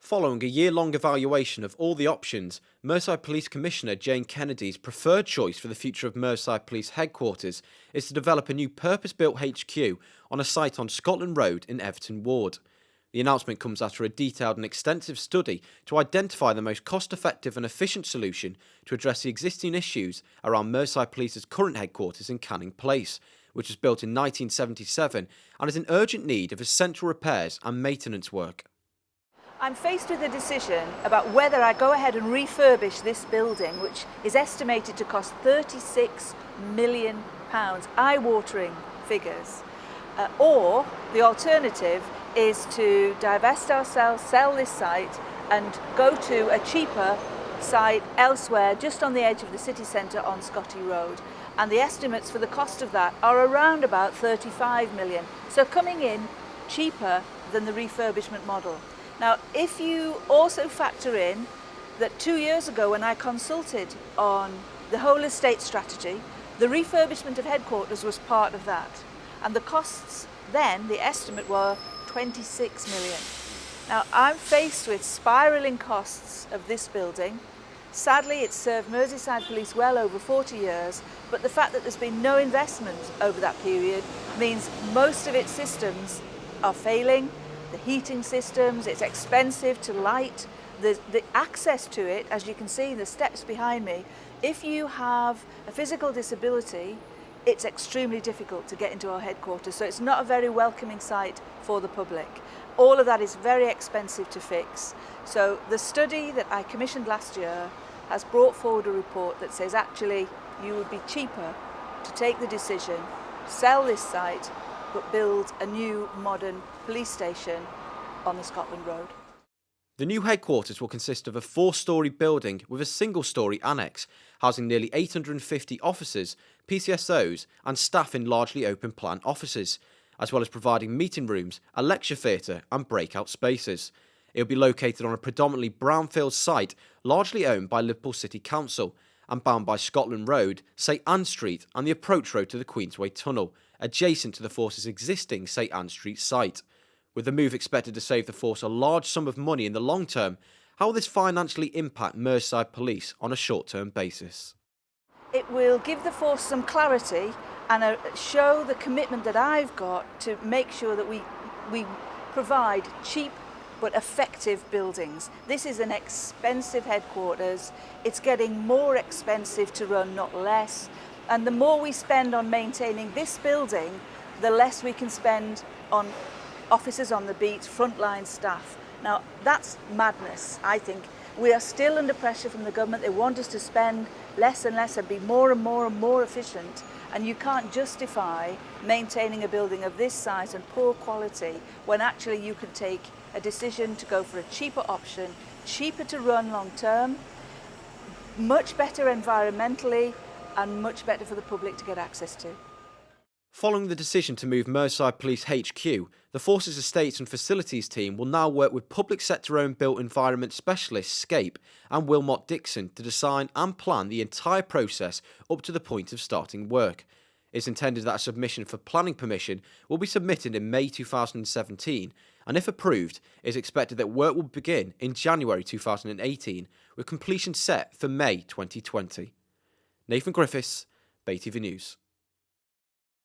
Following a year-long evaluation of all the options, Merseyside Police Commissioner Jane Kennedy's preferred choice for the future of Merseyside Police headquarters is to develop a new purpose-built HQ on a site on Scotland Road in Everton Ward. The announcement comes after a detailed and extensive study to identify the most cost-effective and efficient solution to address the existing issues around Merseyside Police's current headquarters in Canning Place, which was built in 1977 and is in urgent need of essential repairs and maintenance work. I'm faced with a decision about whether I go ahead and refurbish this building, which is estimated to cost £36 million, eye-watering figures, or the alternative is to divest ourselves, sell this site and go to a cheaper site elsewhere just on the edge of the city centre on Scotty Road. And the estimates for the cost of that are around about 35 million. So coming in cheaper than the refurbishment model. Now, if you also factor in that 2 years ago when I consulted on the whole estate strategy, the refurbishment of headquarters was part of that. And the costs then, the estimate were 26 million. Now, I'm faced with spiralling costs of this building. Sadly, it's served Merseyside Police well over 40 years, but the fact that there's been no investment over that period means most of its systems are failing. The heating systems, it's expensive to light, the access to it, as you can see, the steps behind me. If you have a physical disability, it's extremely difficult to get into our headquarters, so it's not a very welcoming site for the public. All of that is very expensive to fix. So the study that I commissioned last year has brought forward a report that says actually you would be cheaper to take the decision, sell this site, but build a new modern police station on the Scotland Road. The new headquarters will consist of a 4-storey building with a single-storey annex, housing nearly 850 officers, PCSOs and staff in largely open-plan offices, as well as providing meeting rooms, a lecture theatre and breakout spaces. It will be located on a predominantly brownfield site, largely owned by Liverpool City Council, and bound by Scotland Road, St Anne Street and the approach road to the Queensway Tunnel, adjacent to the Force's existing St Anne Street site. With the move expected to save the Force a large sum of money in the long term, how will this financially impact Merseyside Police on a short-term basis? It will give the Force some clarity and show the commitment that I've got to make sure that we provide cheap but effective buildings. This is an expensive headquarters. It's getting more expensive to run, not less. And the more we spend on maintaining this building, the less we can spend on officers on the beat, frontline staff. Now, that's madness, I think. We are still under pressure from the government. They want us to spend less and less and be more and more and more efficient. And you can't justify maintaining a building of this size and poor quality when actually you could take a decision to go for a cheaper option, cheaper to run long term, much better environmentally, and much better for the public to get access to. Following the decision to move Merseyside Police HQ, the Force's Estates and Facilities team will now work with public sector-owned built environment specialist Scape and Wilmot Dixon to design and plan the entire process up to the point of starting work. It's intended that a submission for planning permission will be submitted in May 2017, and if approved, it is expected that work will begin in January 2018, with completion set for May 2020. Nathan Griffiths, BayTV News.